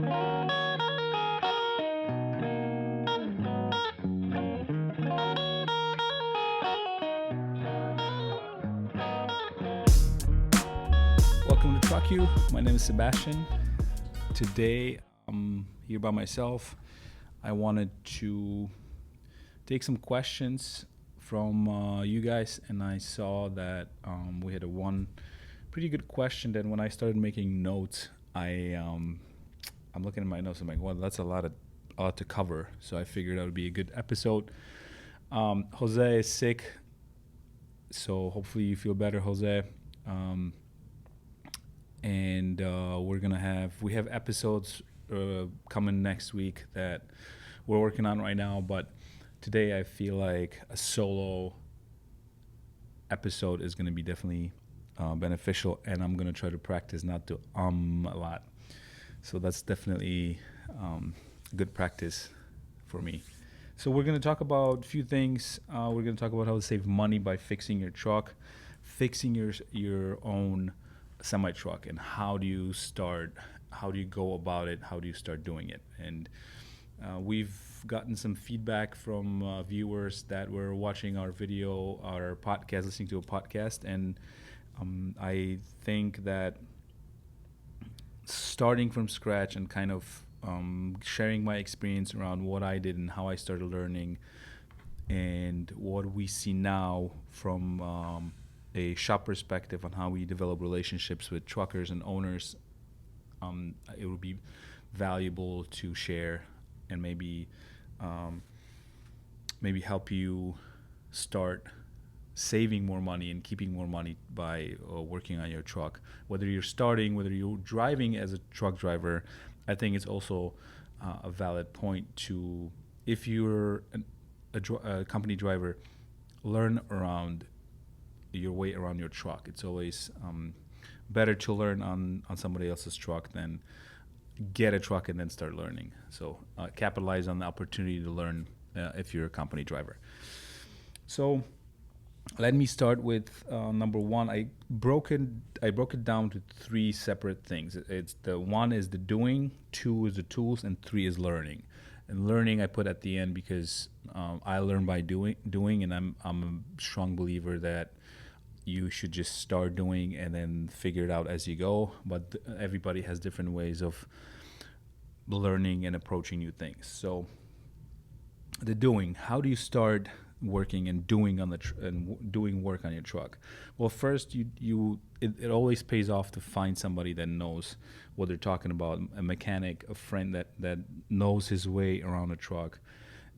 Welcome to Truck You. My name is Sebastian. Today I'm here by myself. I wanted to take some questions from you guys, and I saw that we had one pretty good question. Then when I started making notes, I'm looking at my notes. I'm like, well, that's a lot to cover. So I figured that would be a good episode. Jose is sick, so hopefully you feel better, Jose. And we have episodes coming next week that we're working on right now, but today I feel like a solo episode is going to be definitely beneficial, and I'm going to try to practice not to a lot. So that's definitely good practice for me. So we're going to talk about a few things. We're going to talk about how to save money by fixing your truck, fixing your own semi-truck, and how do you go about it, how do you start doing it. And we've gotten some feedback from viewers that were watching our podcast, listening to a podcast, and I think that starting from scratch and kind of sharing my experience around what I did and how I started learning and what we see now from a shop perspective on how we develop relationships with truckers and owners, it would be valuable to share and maybe help you start saving more money and keeping more money by working on your truck. Whether you're starting, whether you're driving as a truck driver, I think it's also a valid point to, if you're a company driver, learn around your way around your truck. It's always better to learn on somebody else's truck than get a truck and then start learning. So capitalize on the opportunity to learn if you're a company driver. So let me start with number one. I broke it down to three separate things. It's the one is the doing, two is the tools, and three is learning. And learning I put at the end because I learn by doing, and I'm a strong believer that you should just start doing and then figure it out as you go. But everybody has different ways of learning and approaching new things. So the doing, how do you start working and doing doing work on your truck? Well, first it always pays off to find somebody that knows what they're talking about, a mechanic, a friend that knows his way around a truck.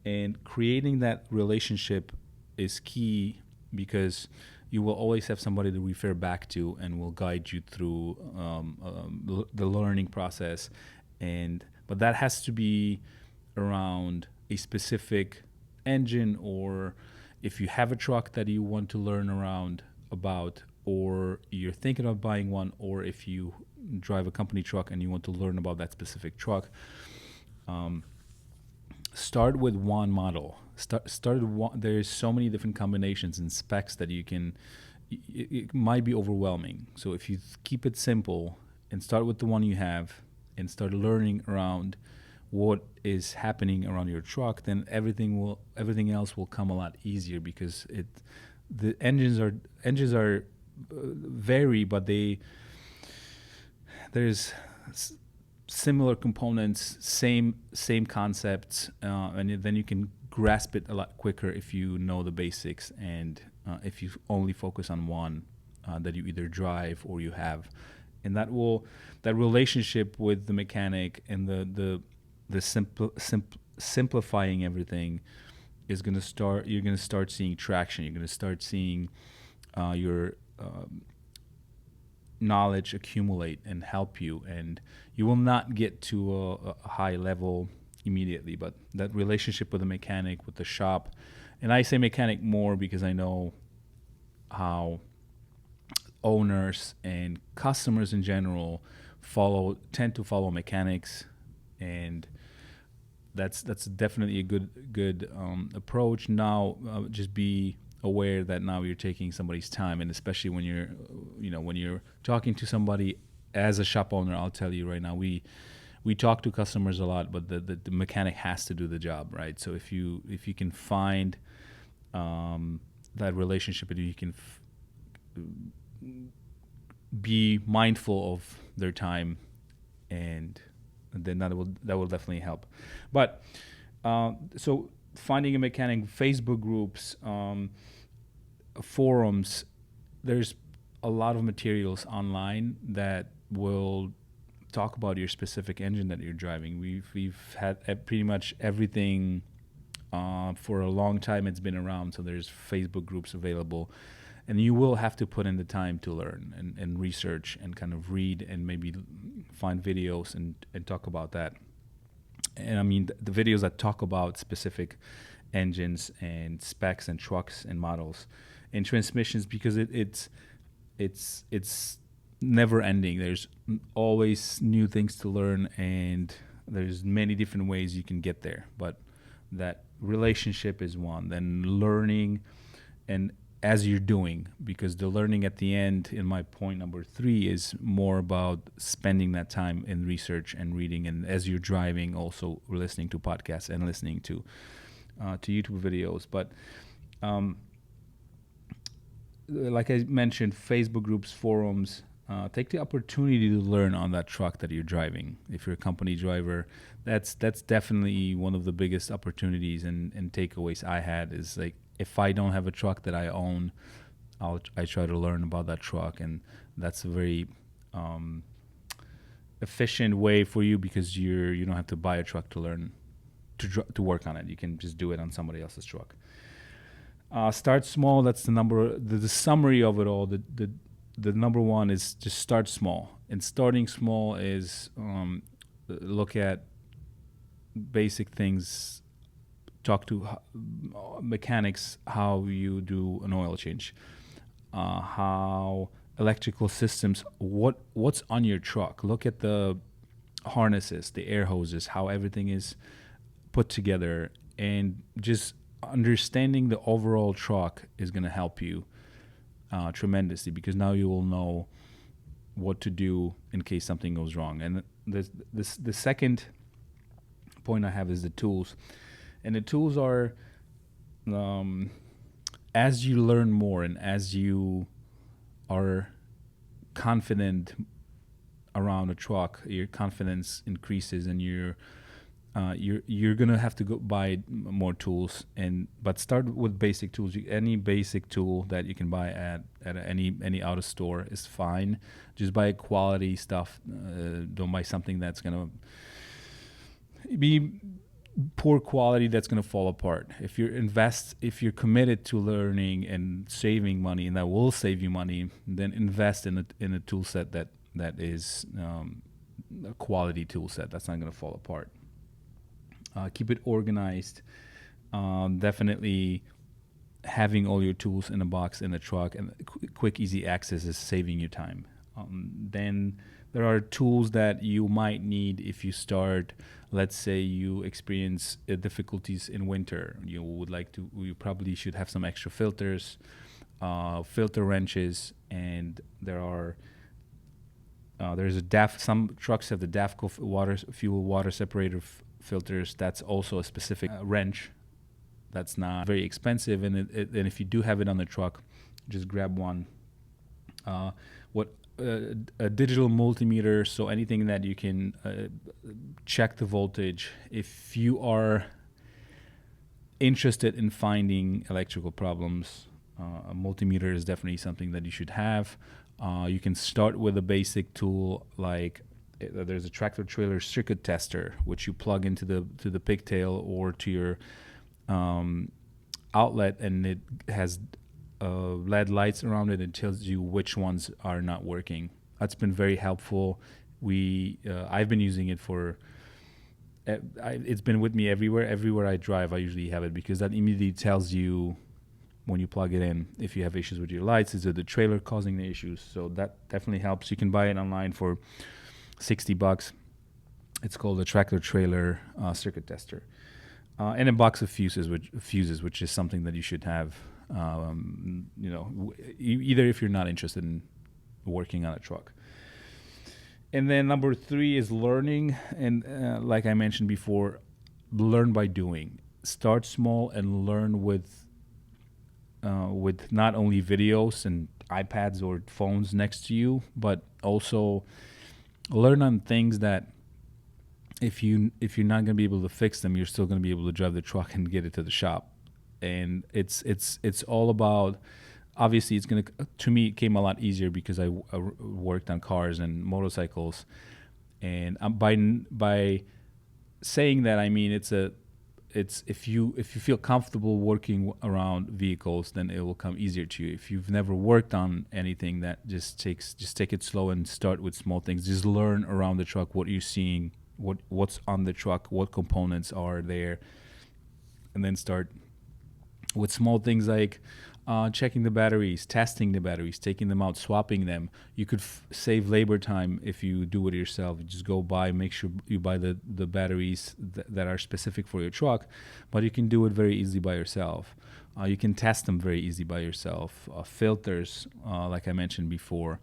And creating that relationship is key, because you will always have somebody to refer back to and will guide you through the learning process. But that has to be around a specific engine, or if you have a truck that you want to learn about, or you're thinking of buying one, or if you drive a company truck and you want to learn about that specific truck, start with one model. There's so many different combinations and specs that it might be overwhelming. So if you keep it simple and start with the one you have and start learning around what is happening around your truck, then everything else will come a lot easier, because the engines are vary, but there's similar components, same concepts, and then you can grasp it a lot quicker if you know the basics, and if you only focus on one that you either drive or you have. And that relationship with the mechanic and the simplifying everything is going to start. You're going to start seeing traction. You're going to start seeing your knowledge accumulate and help you, and you will not get to a high level immediately, but that relationship with the mechanic, with the shop, and I say mechanic more because I know how owners and customers in general tend to follow mechanics, and that's definitely a good approach. Now, just be aware that now you're taking somebody's time, and especially when you're talking to somebody as a shop owner. I'll tell you right now, we we talk to customers a lot, but the mechanic has to do the job, right? So if you can find that relationship, and you can be mindful of their time, and then that will definitely help. But so finding a mechanic, Facebook groups, forums, there's a lot of materials online that will talk about your specific engine that you're driving. We've had pretty much everything for a long time. It's been around, so there's Facebook groups available, and you will have to put in the time to learn and research and kind of read and maybe find videos and talk about that. And I mean the videos that talk about specific engines and specs and trucks and models and transmissions, because it's never ending. There's always new things to learn, and there's many different ways you can get there. But that relationship is one. Then learning, and as you're doing, because the learning at the end, in my point number 3, is more about spending that time in research and reading, and as you're driving, also listening to podcasts and listening to YouTube videos. But like I mentioned, Facebook groups, forums, take the opportunity to learn on that truck that you're driving. If you're a company driver, that's definitely one of the biggest opportunities and takeaways I had, is like, if I don't have a truck that I own, I try to learn about that truck, and that's a very efficient way for you, because you don't have to buy a truck to learn to work on it. You can just do it on somebody else's truck. Start small. That's the summary of it all. The number one is just start small, and starting small is look at basic things. Talk to mechanics how you do an oil change, how electrical systems, what's on your truck. Look at the harnesses, the air hoses, how everything is put together, and just understanding the overall truck is going to help you tremendously, because now you will know what to do in case something goes wrong. And the second point I have is the tools. And the tools are, as you learn more and as you are confident around a truck, your confidence increases, and you're gonna have to go buy more tools. But start with basic tools. Any basic tool that you can buy at any auto store is fine. Just buy quality stuff. Don't buy something that's gonna be poor quality, that's going to fall apart. If you're committed to learning and saving money, and that will save you money, then invest in a tool set that is a quality tool set that's not going to fall apart. Keep it organized. Definitely having all your tools in a box in the truck, and quick, easy access is saving you time. Then there are tools that you might need if you start. Let's say you experience difficulties in winter. You probably should have some extra filters, filter wrenches, and there's a DAF. Some trucks have the DAFCO fuel water separator filters. That's also a specific wrench. That's not very expensive, and if you do have it on the truck, just grab one. A digital multimeter, so anything that you can check the voltage. If you are interested in finding electrical problems, a multimeter is definitely something that you should have. You can start with a basic tool like there's a tractor trailer circuit tester, which you plug into the pigtail or to your outlet, and it has LED lights around it. It tells you which ones are not working. That's been very helpful. I've been using it it's been with me everywhere I drive. I usually have it, because that immediately tells you when you plug it in if you have issues with your lights. Is it the trailer causing the issues? So that definitely helps. You can buy it online for $60. It's called a tractor trailer circuit tester, and a box of fuses, which is something that you should have. Either if you're not interested in working on a truck. And then number three is learning. And like I mentioned before, learn by doing. Start small and learn with not only videos and iPads or phones next to you, but also learn on things that if you're not going to be able to fix them, you're still going to be able to drive the truck and get it to the shop. And it's all about, obviously it's going to me it came a lot easier because I worked on cars and motorcycles. And by saying that, I mean it's if you feel comfortable working around vehicles, then it will come easier to you. If you've never worked on anything, that just take it slow and start with small things. Just learn around the truck what you're seeing, what's on the truck, what components are there, and then start with small things like checking the batteries, testing the batteries, taking them out, swapping them. You could save labor time if you do it yourself. You just go buy, make sure you buy the batteries that are specific for your truck, but you can do it very easily by yourself. You can test them very easy by yourself. Filters, like I mentioned before,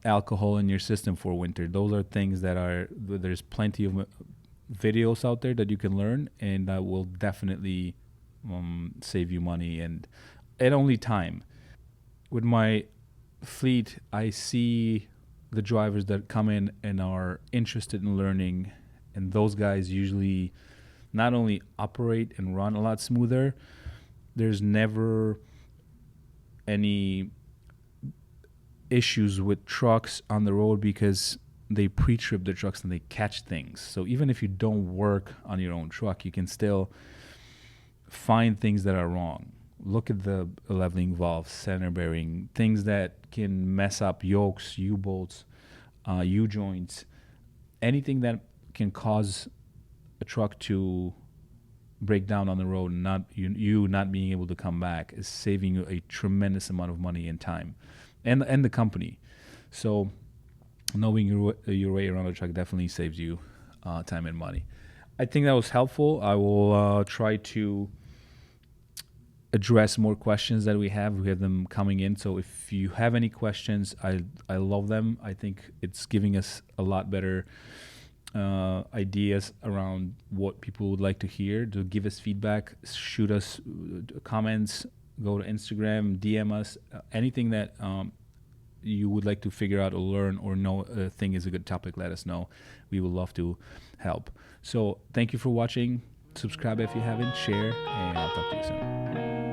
alcohol in your system for winter. Those are things there's plenty of videos out there that you can learn, and that will definitely save you money and only time. With my fleet, I see the drivers that come in and are interested in learning, and those guys usually not only operate and run a lot smoother, there's never any issues with trucks on the road because they pre-trip the trucks and they catch things. So even if you don't work on your own truck, you can still find things that are wrong. Look at the leveling valves, center bearing, things that can mess up yokes, U-bolts, U-joints, anything that can cause a truck to break down on the road and you not being able to come back is saving you a tremendous amount of money and time, and the company. So knowing your way around the truck definitely saves you time and money. I think that was helpful. I will try to address more questions that we have. We have them coming in. So if you have any questions, I love them. I think it's giving us a lot better ideas around what people would like to hear. To give us feedback, shoot us comments, go to Instagram, DM us, anything that you would like to figure out or learn or know think is a good topic, let us know. We would love to help. So thank you for watching. Subscribe if you haven't, share, and I'll talk to you soon.